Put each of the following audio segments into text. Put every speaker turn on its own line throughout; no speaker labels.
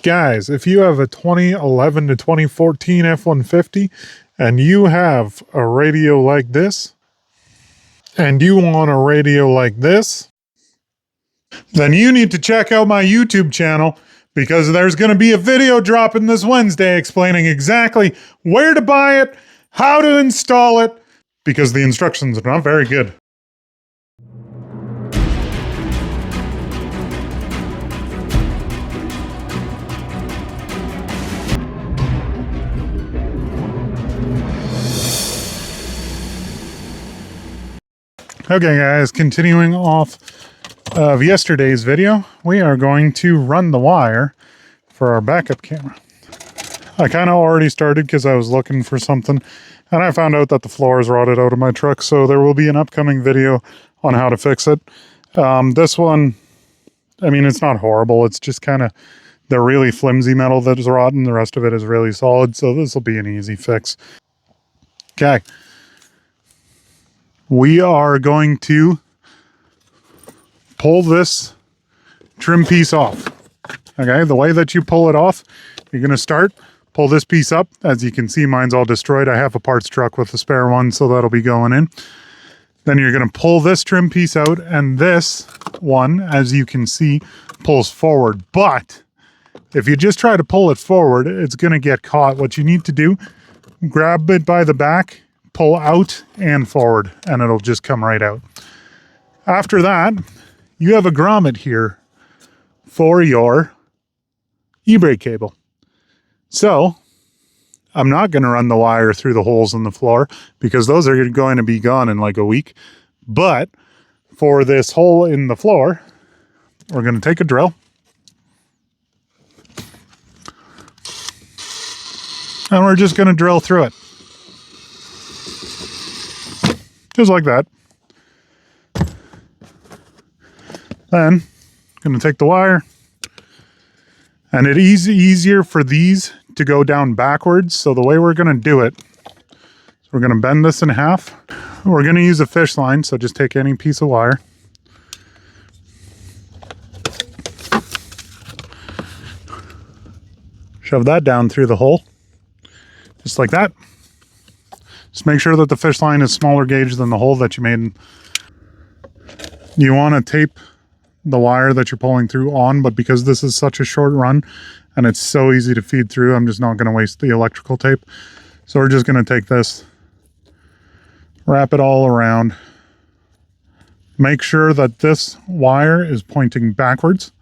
Guys, if you have a 2011 to 2014 F-150 and you have a radio like this, and you want a radio like this, then you need to check out my YouTube channel because there's going to be a video dropping this Wednesday explaining exactly where to buy it, how to install it, because the instructions are not very good. Okay guys, continuing off of yesterday's video, we are going to run the wire for our backup camera. I kind of already started because I was looking for something and I found out that the floor is rotted out of my truck, so there will be an upcoming video on how to fix it. This one, I mean, it's not horrible, it's just kind of the really flimsy metal that is rotten. The rest of it is really solid, so this will be an easy fix. Okay. We are going to pull this trim piece off. Okay, the way that you pull it off, you're going to pull this piece up. As you can see, mine's all destroyed. I have a parts truck with a spare one, so that'll be going in. Then you're going to pull this trim piece out, and this one, as you can see, pulls forward. But if you just try to pull it forward, it's going to get caught. What you need to do, grab it by the back, pull out and forward, and it'll just come right out. After that, you have a grommet here for your e-brake cable. So I'm not going to run the wire through the holes in the floor because those are going to be gone in like a week. But for this hole in the floor, we're going to take a drill and we're just going to drill through it. Just like that. Then, I'm going to take the wire, and it is easier for these to go down backwards. So the way we're going to do it, is we're going to bend this in half. We're going to use a fish line, so just take any piece of wire. Shove that down through the hole, just like that. Just make sure that the fish line is smaller gauge than the hole that you made. You want to tape the wire that you're pulling through on, but because this is such a short run and it's so easy to feed through, I'm just not going to waste the electrical tape. So we're just going to take this, wrap it all around. Make sure that this wire is pointing backwards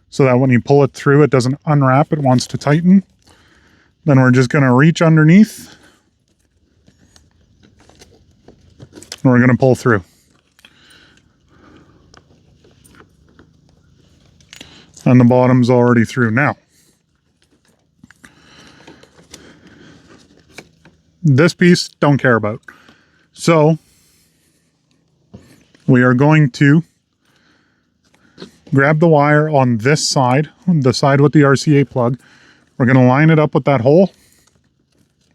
so that when you pull it through, it doesn't unwrap, it wants to tighten. Then we're just going to reach underneath. And we're going to pull through. And the bottom's already through. Now, this piece, don't care about. So, we are going to grab the wire on this side, the side with the RCA plug. We're going to line it up with that hole.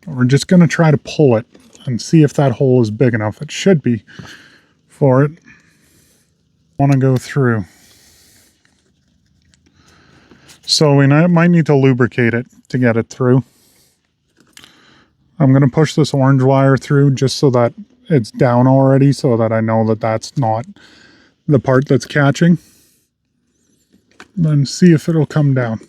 We're just going to try to pull it and see if that hole is big enough. It should be for it. Want to go through. So we might need to lubricate it to get it through. I'm going to push this orange wire through just so that it's down already, so that I know that that's not the part that's catching. Then see if it'll come down.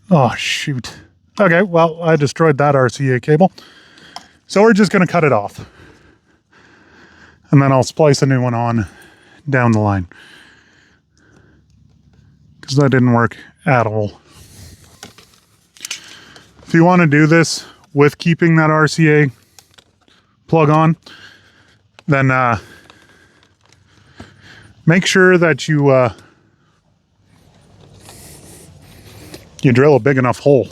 Oh, shoot. Okay, well, I destroyed that RCA cable. So we're just going to cut it off. And then I'll splice a new one on down the line. Because that didn't work at all. If you want to do this with keeping that RCA plug on, then make sure that you drill a big enough hole.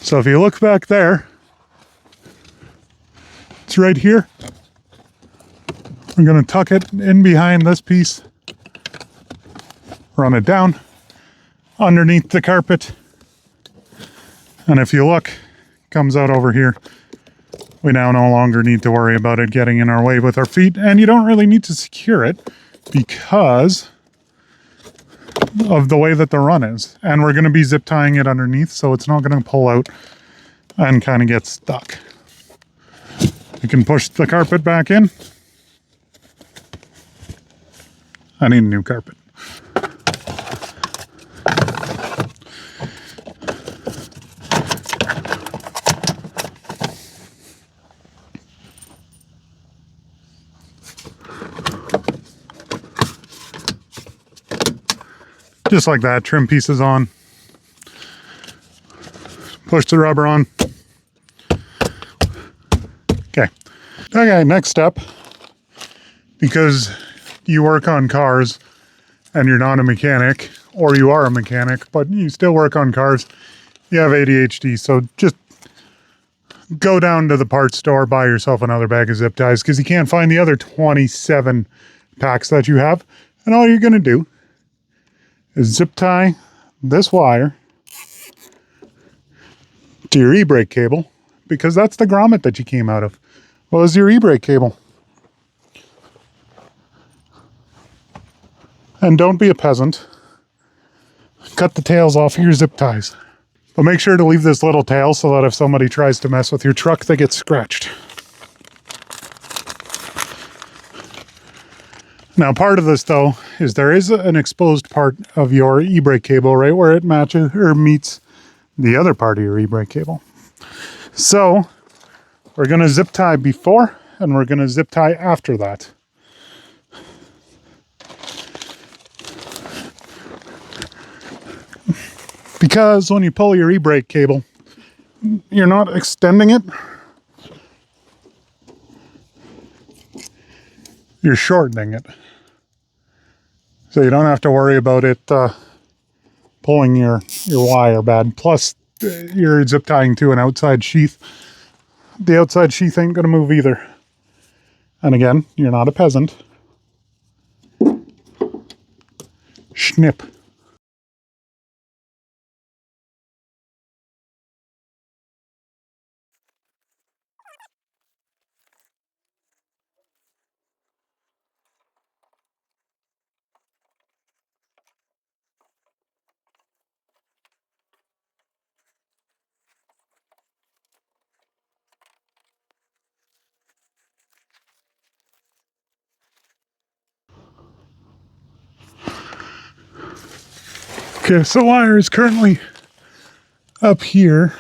So if you look back there, it's right here. We're going to tuck it in behind this piece, run it down underneath the carpet, and if you look, it comes out over here. We now no longer need to worry about it getting in our way with our feet, and you don't really need to secure it because of the way that the run is. And we're going to be zip tying it underneath, so it's not going to pull out and kind of get stuck. You can push the carpet back in. I need a new carpet. Just like that, trim pieces on. Push the rubber on. Okay. Okay, next step. Because you work on cars and you're not a mechanic, or you are a mechanic, but you still work on cars, you have ADHD, so just go down to the parts store, buy yourself another bag of zip ties, because you can't find the other 27 packs that you have. And all you're going to do is zip tie this wire to your e-brake cable, because that's the grommet that you came out of. Well, is your e-brake cable. And don't be a peasant. Cut the tails off your zip ties. But make sure to leave this little tail so that if somebody tries to mess with your truck, they get scratched. Now, part of this, though, is there is an exposed part of your e-brake cable right where it matches or meets the other part of your e-brake cable. So, we're going to zip tie before and we're going to zip tie after that. Because when you pull your e-brake cable, you're not extending it. You're shortening it. So you don't have to worry about it pulling your wire bad. Plus, you're zip tying to an outside sheath. The outside sheath ain't going to move either. And again, you're not a peasant. Snip. Okay, so wire is currently up here.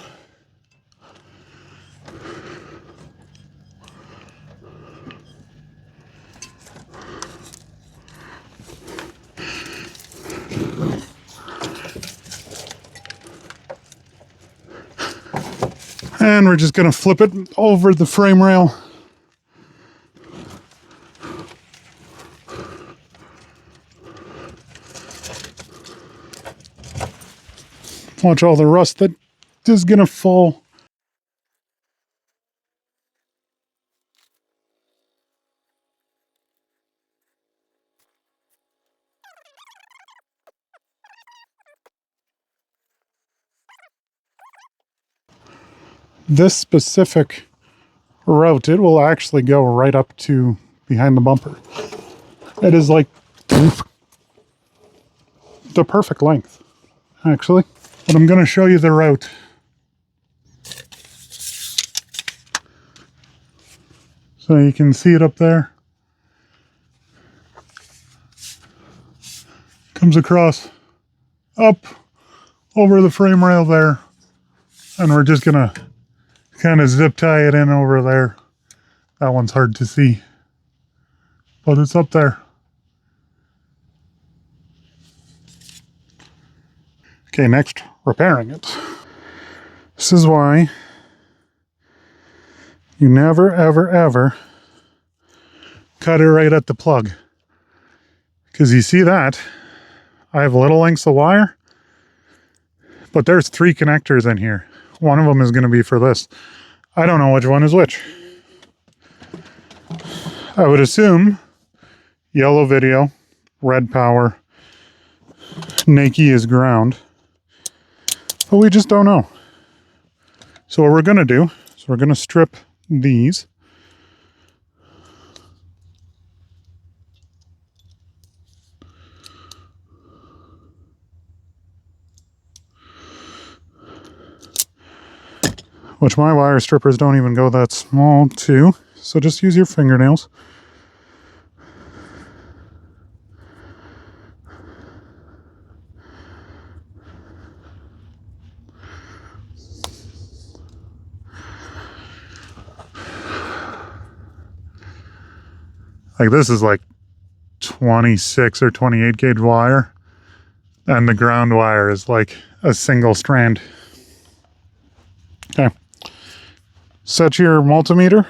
And we're just going to flip it over the frame rail. Watch all the rust that is going to fall. This specific route, it will actually go right up to behind the bumper. It is like the perfect length, actually. But I'm going to show you the route. So you can see it up there. Comes across, up, over the frame rail there. And we're just going to kind of zip tie it in over there. That one's hard to see, but it's up there. Okay, next, repairing it. This is why you never, ever, ever cut it right at the plug. Because you see that, I have little lengths of wire, but there's 3 connectors in here. One of them is going to be for this. I don't know which one is which. I would assume yellow video, red power, Nike is ground, but we just don't know. So what we're going to do is we're going to strip these. Which my wire strippers don't even go that small too. So just use your fingernails. Like this is like 26 or 28 gauge wire. And the ground wire is like a single strand. Okay. Set your multimeter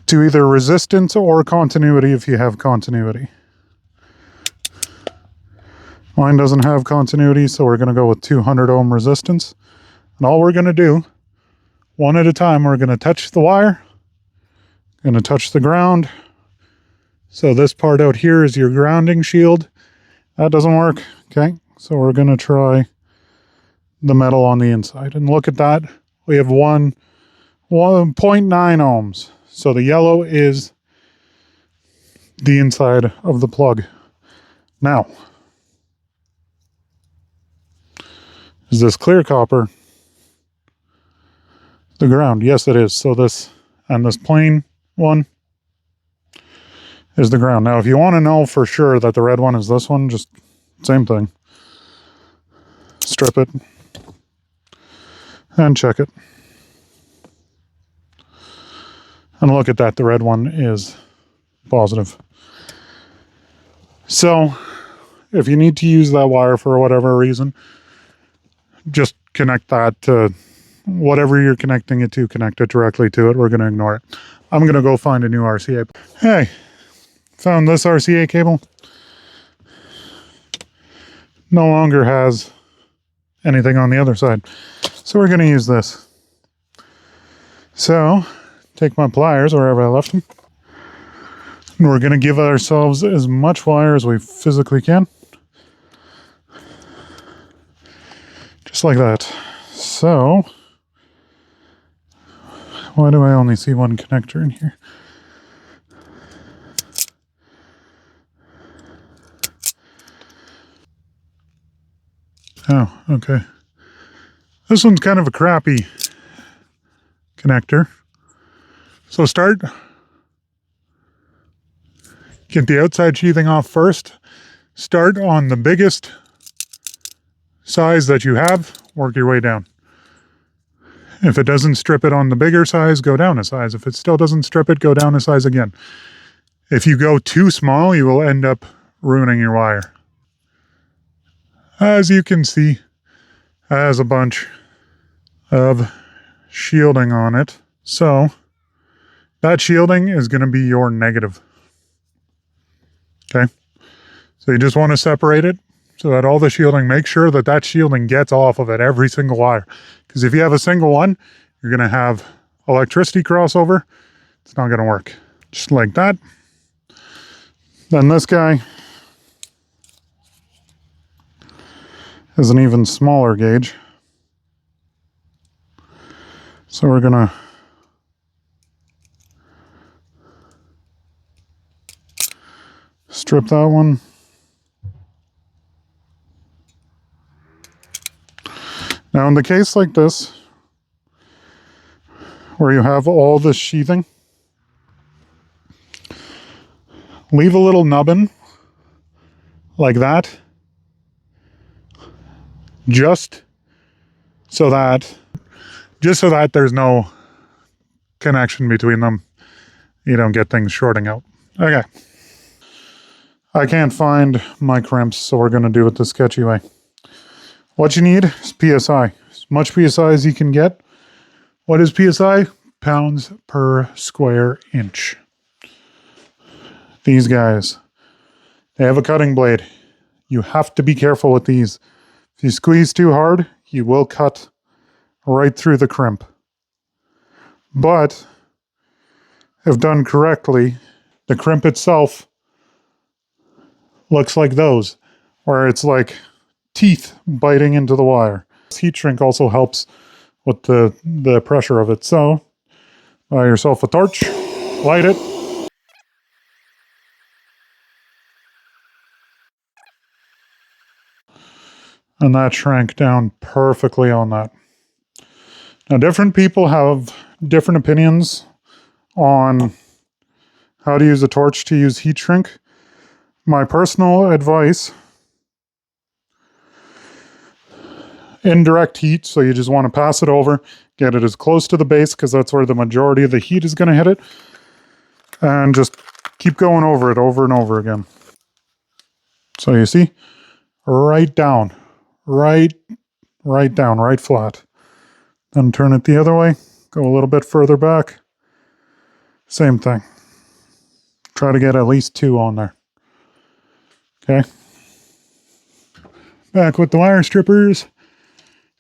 to either resistance or continuity if you have continuity. Mine doesn't have continuity, so we're going to go with 200 ohm resistance. And all we're going to do, one at a time, we're going to touch the wire, going to touch the ground. So this part out here is your grounding shield. That doesn't work. Okay, so we're going to try the metal on the inside. And look at that. We have 1.9 ohms. So the yellow is the inside of the plug. Now, is this clear copper the ground? Yes, it is. So this and this plain one is the ground. Now, if you want to know for sure that the red one is this one, just same thing. Strip it and check it. And look at that, the red one is positive. So, if you need to use that wire for whatever reason, just connect that to whatever you're connecting it to, connect it directly to it. We're going to ignore it. I'm going to go find a new RCA. Hey, found this RCA cable. No longer has anything on the other side. So we're going to use this. So, take my pliers wherever I left them. And we're going to give ourselves as much wire as we physically can. Just like that. So, why do I only see one connector in here? Oh, okay. This one's kind of a crappy connector. So get the outside sheathing off first. Start on the biggest size that you have, work your way down. If it doesn't strip it on the bigger size, go down a size. If it still doesn't strip it, go down a size again. If you go too small, you will end up ruining your wire. As you can see, it has a bunch of shielding on it. So that shielding is going to be your negative. Okay. So you just want to separate it so that all the shielding, make sure that that shielding gets off of it, every single wire. Because if you have a single one, you're going to have electricity crossover. It's not going to work. Just like that. Then this guy is an even smaller gauge. So we're going to strip that one. Now in the case like this, where you have all this sheathing, leave a little nubbin like that, just so that there's no connection between them. You don't get things shorting out. Okay. I can't find my crimps, so we're going to do it the sketchy way. What you need is PSI. As much PSI as you can get. What is PSI? Pounds per square inch. These guys, they have a cutting blade. You have to be careful with these. If you squeeze too hard, you will cut right through the crimp. But if done correctly, the crimp itself looks like those, where it's like teeth biting into the wire. This heat shrink also helps with the pressure of it. So buy yourself a torch, light it, and that shrank down perfectly on that. Now, different people have different opinions on how to use a torch to use heat shrink. My personal advice, indirect heat, so you just want to pass it over, get it as close to the base because that's where the majority of the heat is going to hit it, and just keep going over it over and over again. So you see, right down, right down, right flat. Then turn it the other way, go a little bit further back, same thing. Try to get at least 2 on there. Okay. Back with the wire strippers.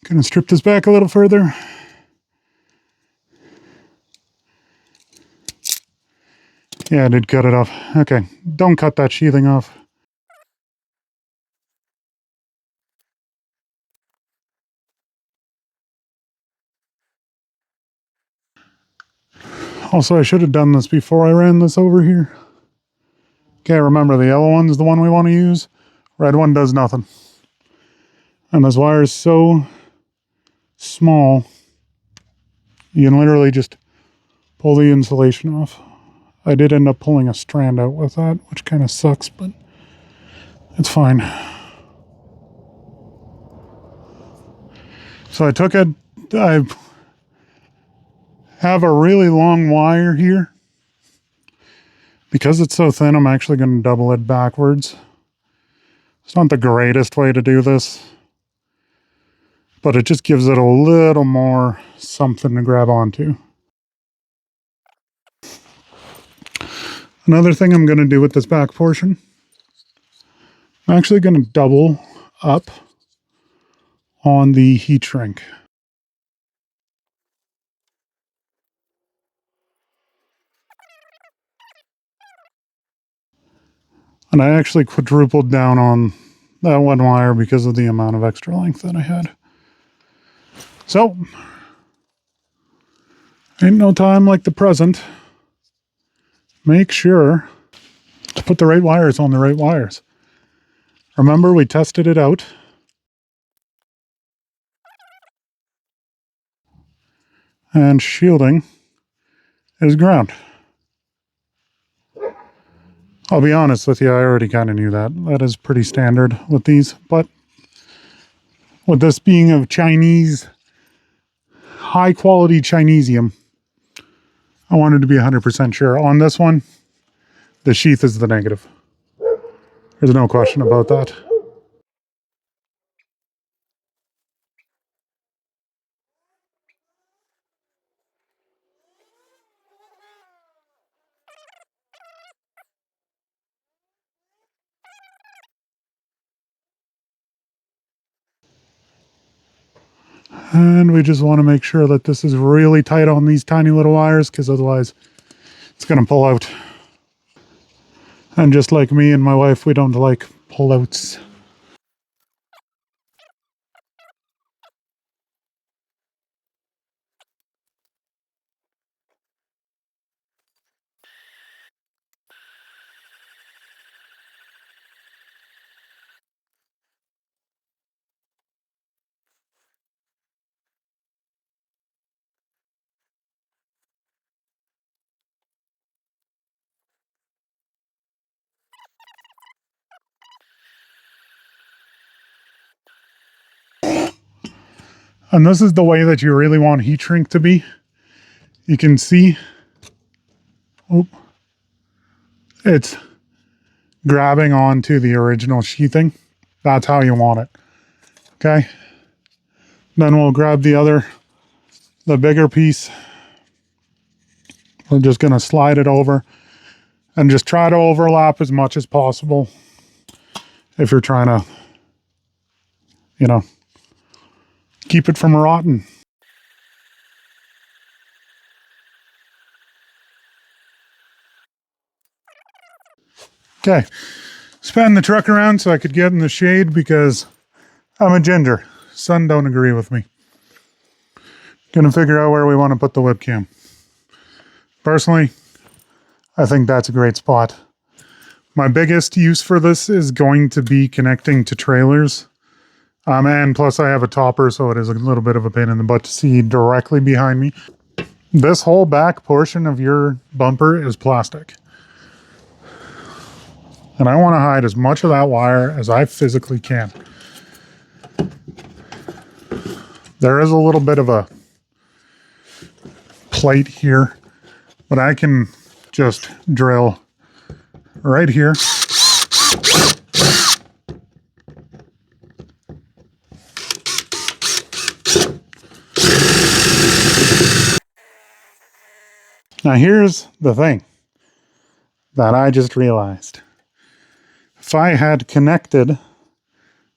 Gonna strip this back a little further. Yeah, I did cut it off. Okay, don't cut that sheathing off. Also, I should have done this before I ran this over here. Okay, remember the yellow one is the one we want to use. Red one does nothing. And this wire is so small, you can literally just pull the insulation off. I did end up pulling a strand out with that, which kind of sucks, but it's fine. So I took it, I have a really long wire here. Because it's so thin, I'm actually going to double it backwards. It's not the greatest way to do this, but it just gives it a little more something to grab onto. Another thing I'm going to do with this back portion, I'm actually going to double up on the heat shrink. And I actually quadrupled down on that one wire because of the amount of extra length that I had. So, ain't no time like the present. Make sure to put the right wires on the right wires. Remember, we tested it out. And shielding is ground. I'll be honest with you, I already kind of knew that. That is pretty standard with these, but with this being of Chinese, high quality Chinesium, I wanted to be 100% sure. On this one, the sheath is the negative. There's no question about that. And we just want to make sure that this is really tight on these tiny little wires, because otherwise it's going to pull out. And just like me and my wife, we don't like pullouts. And this is the way that you really want heat shrink to be. You can see, oh, it's grabbing onto the original sheathing. That's how you want it. Okay. Then we'll grab the bigger piece. We're just going to slide it over and just try to overlap as much as possible if you're trying to, you know, keep it from rotting. Okay, span the truck around so I could get in the shade because I'm a ginger. Sun don't agree with me. Gonna figure out where we want to put the webcam. Personally, I think that's a great spot. My biggest use for this is going to be connecting to trailers. And plus I have a topper, so it is a little bit of a pain in the butt to see directly behind me. This whole back portion of your bumper is plastic. And I want to hide as much of that wire as I physically can. There is a little bit of a plate here, but I can just drill right here. Now here's the thing that I just realized. If I had connected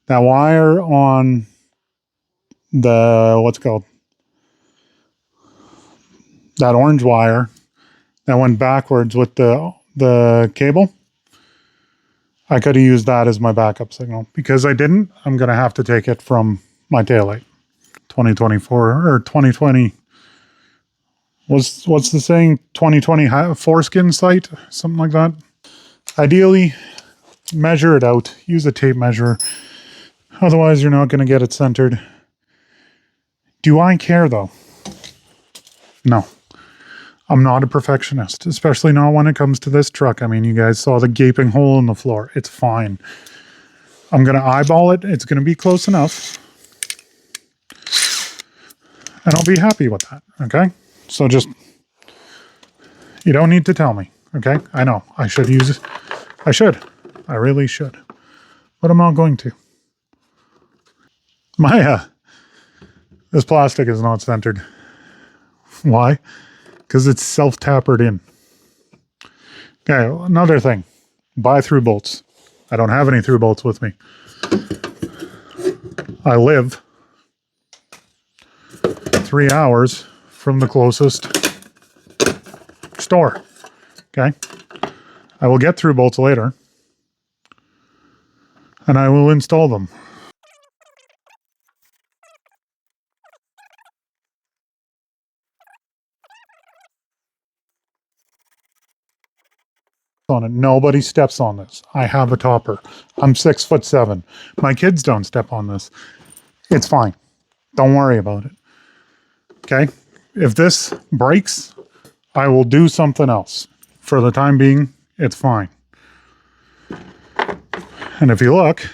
that wire on the, what's it called? That orange wire that went backwards with the cable, I could have used that as my backup signal. Because I didn't, I'm going to have to take it from my taillight. 2024 or 2020. What's the saying? 2020 foreskin sight? Something like that. Ideally, measure it out. Use a tape measure. Otherwise, you're not going to get it centered. Do I care though? No. I'm not a perfectionist, especially not when it comes to this truck. I mean, you guys saw the gaping hole in the floor. It's fine. I'm going to eyeball it. It's going to be close enough. And I'll be happy with that, okay? So just, you don't need to tell me, okay? I know, I should use it. I really should. But I'm not going to. This plastic is not centered. Why? Because it's self-tapered in. Okay, another thing. Buy through bolts. I don't have any through bolts with me. I live 3 hours from the closest store. Okay? I will get through bolts later. And I will install them. On it. Nobody steps on this. I have a topper. I'm 6'7". My kids don't step on this. It's fine. Don't worry about it. Okay? If this breaks, I will do something else. For the time being, it's fine. And if you look,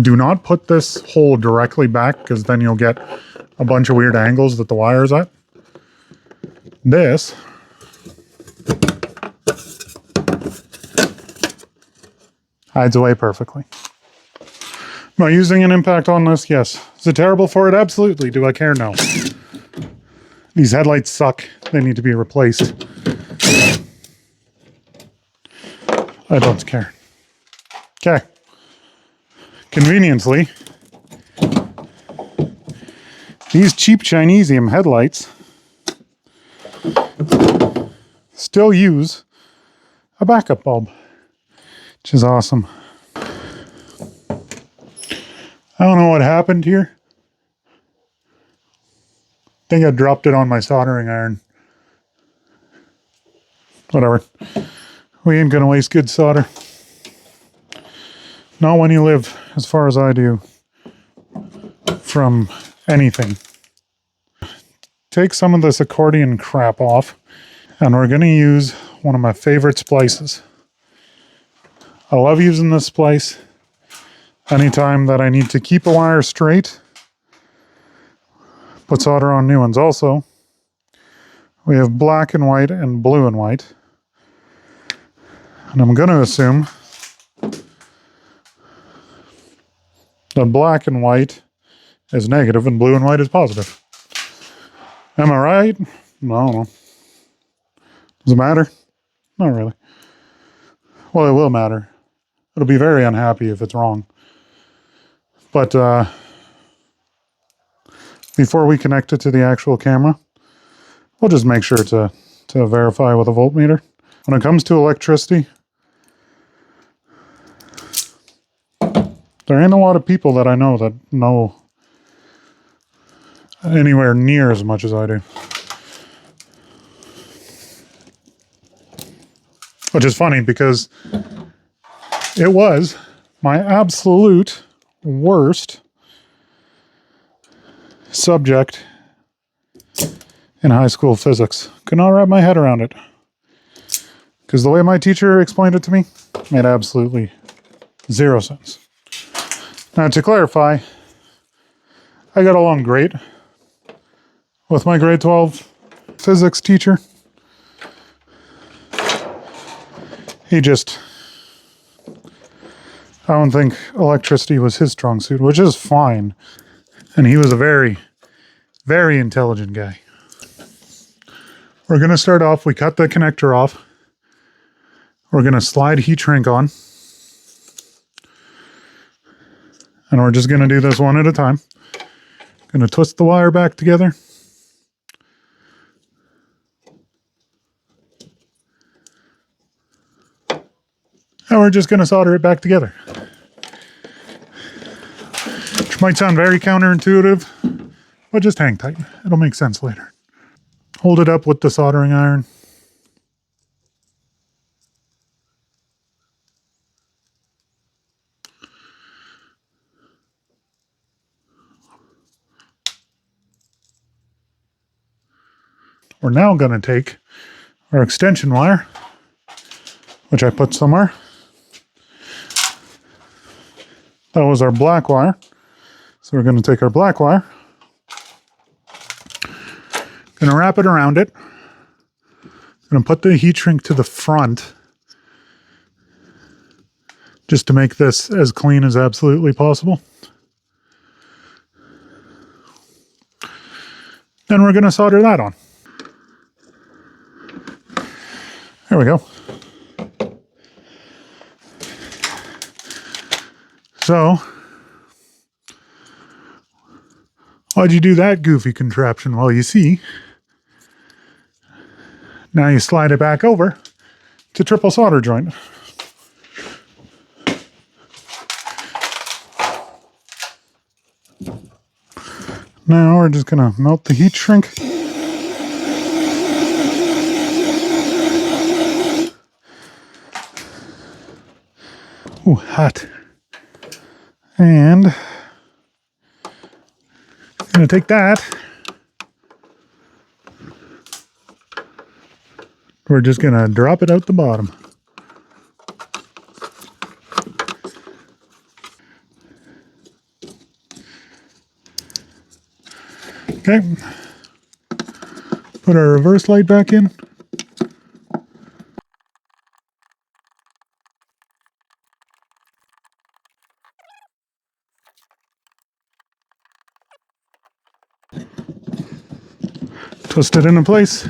do not put this hole directly back because then you'll get a bunch of weird angles that the wire's at. This hides away perfectly. Am I using an impact on this? Yes. Is it terrible for it? Absolutely. Do I care? No. These headlights suck. They need to be replaced. I don't care. Okay. Conveniently, these cheap Chinesium headlights still use a backup bulb, which is awesome. I don't know what happened here. I think I dropped it on my soldering iron. Whatever. We ain't gonna waste good solder. Not when you live as far as I do from anything. Take some of this accordion crap off, and we're gonna use one of my favorite splices. I love using this splice anytime that I need to keep a wire straight, put solder on new ones. Also, we have black and white and blue and white. And I'm going to assume that black and white is negative and blue and white is positive. Am I right? I don't know. Does it matter? Not really. Well, it will matter. It'll be very unhappy if it's wrong. But before we connect it to the actual camera, we'll just make sure to verify with a voltmeter. When it comes to electricity, there ain't a lot of people that I know that know anywhere near as much as I do. Which is funny because it was my absolute worst subject in high school, physics. Could not wrap my head around it. Because the way my teacher explained it to me made absolutely zero sense. Now, to clarify, I got along great with my grade 12 physics teacher. He just, I don't think electricity was his strong suit, which is fine. And he was a very, very intelligent guy. We're going to start off, we cut the connector off. We're going to slide heat shrink on. And we're just going to do this one at a time. Going to twist the wire back together. And we're just going to solder it back together. Which might sound very counterintuitive, but just hang tight. It'll make sense later. Hold it up with the soldering iron. We're now going to take our extension wire, which I put somewhere. That was our black wire. So we're going to take our black wire, going to wrap it around it, going to put the heat shrink to the front, just to make this as clean as absolutely possible. Then we're going to solder that on. There we go. So, why'd you do that goofy contraption? Well, you see, now you slide it back over to triple solder joint. Now we're just going to melt the heat shrink. Ooh, hot. And I'm going to take that. We're just going to drop it out the bottom. Okay. Put our reverse light back in. Twist it into place,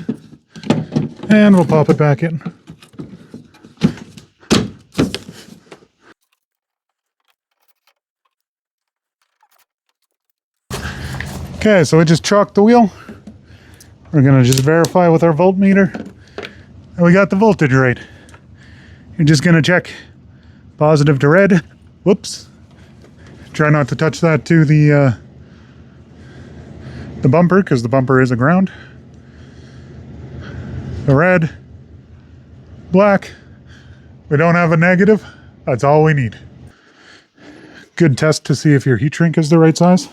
and we'll pop it back in. Okay, so we just chalked the wheel. We're going to just verify with our voltmeter that we got the voltage right. You're just going to check positive to red. Whoops. Try not to touch that to the bumper, because the bumper is a ground. The red, black. We don't have a negative. That's all we need. Good test to see if your heat shrink is the right size.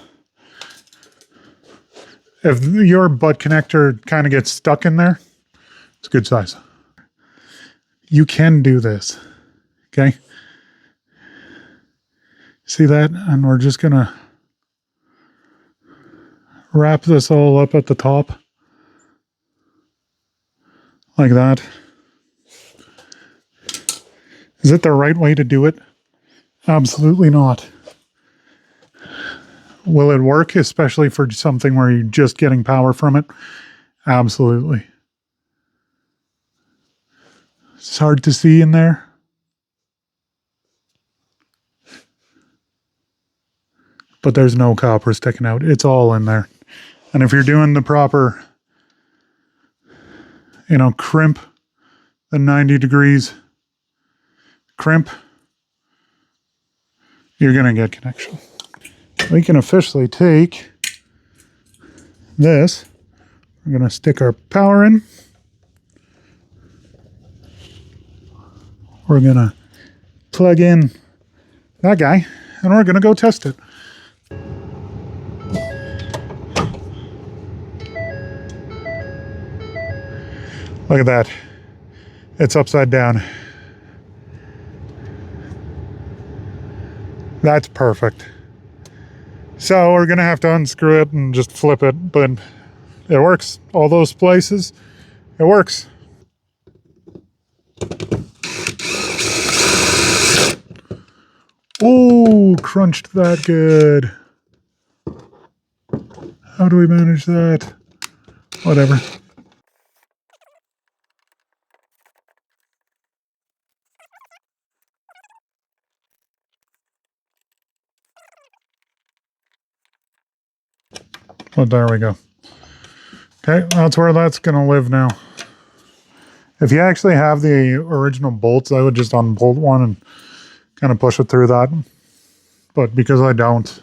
If your butt connector kind of gets stuck in there, it's a good size. You can do this, okay? See that? And we're just gonna wrap this all up at the top. Like that. Is it the right way to do it? Absolutely not. Will it work, especially for something where you're just getting power from it? Absolutely. It's hard to see in there. But there's no copper sticking out. It's all in there. And if you're doing the proper, crimp the 90 degrees crimp, you're going to get connection. We can officially take this. We're going to stick our power in. We're going to plug in that guy, and we're going to go test it. Look at that. It's upside down. That's perfect. So we're going to have to unscrew it and just flip it, but it works. All those places, it works. Oh, crunched that good. How do we manage that? Whatever. Well, there we go. Okay, that's where that's going to live now. If you actually have the original bolts, I would just unbolt one and kind of push it through that. But because I don't,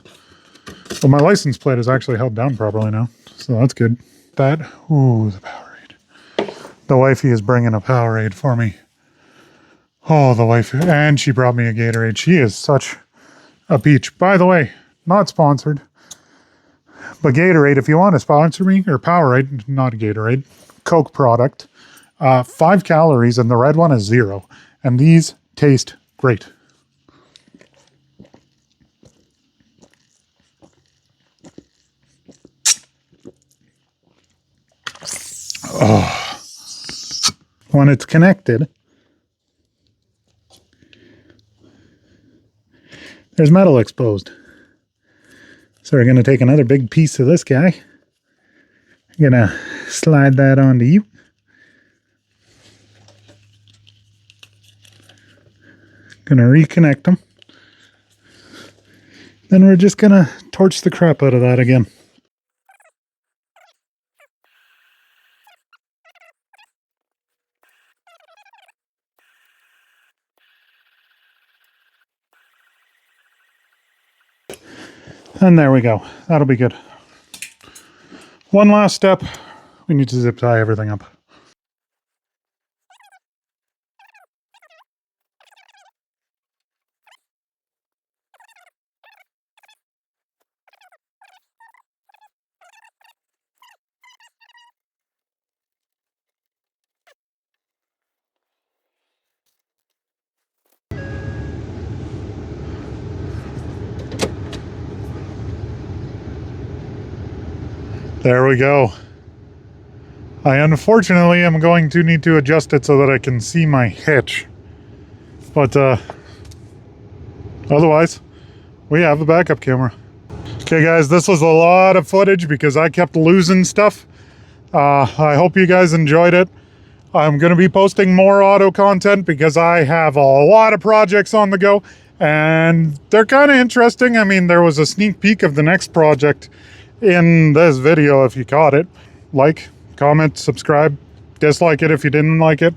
well, my license plate is actually held down properly now, so that's good. That, ooh, the Powerade. The wifey is bringing a Powerade for me. Oh, the wifey, and she brought me a Gatorade. She is such a peach. By the way, not sponsored. But Gatorade, if you want to sponsor me, or Powerade, not Gatorade, Coke product, 5 calories, and the red one is 0. And these taste great. Oh. When it's connected, there's metal exposed. So we're going to take another big piece of this guy. I'm going to slide that onto you. Going to reconnect them. Then we're just going to torch the crap out of that again. And there we go. That'll be good. One last step. We need to zip tie everything up. There we go. I unfortunately am going to need to adjust it so that I can see my hitch. But otherwise, we have a backup camera. Okay guys, this was a lot of footage because I kept losing stuff. I hope you guys enjoyed it. I'm going to be posting more auto content because I have a lot of projects on the go. And they're kind of interesting. I mean, there was a sneak peek of the next project in this video if you caught it. Like, comment, subscribe, dislike it if you didn't like it.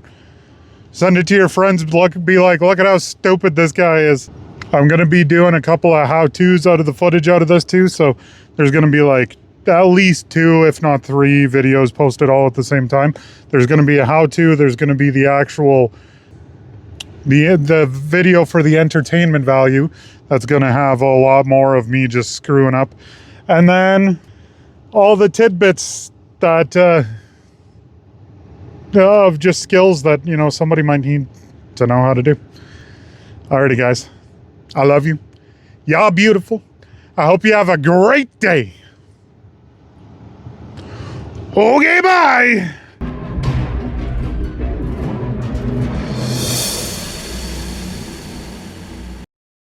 Send it to your friends, be like, look at how stupid this guy is. I'm going to be doing a couple of how-tos out of the footage out of this too, so there's going to be like at least 2, if not 3 videos posted all at the same time. There's going to be a how-to, there's going to be the actual the video for the entertainment value that's going to have a lot more of me just screwing up. And then all the tidbits that of just skills that, you know, somebody might need to know how to do. Alrighty guys, I love you. Y'all beautiful. I hope you have a great day. Okay, bye.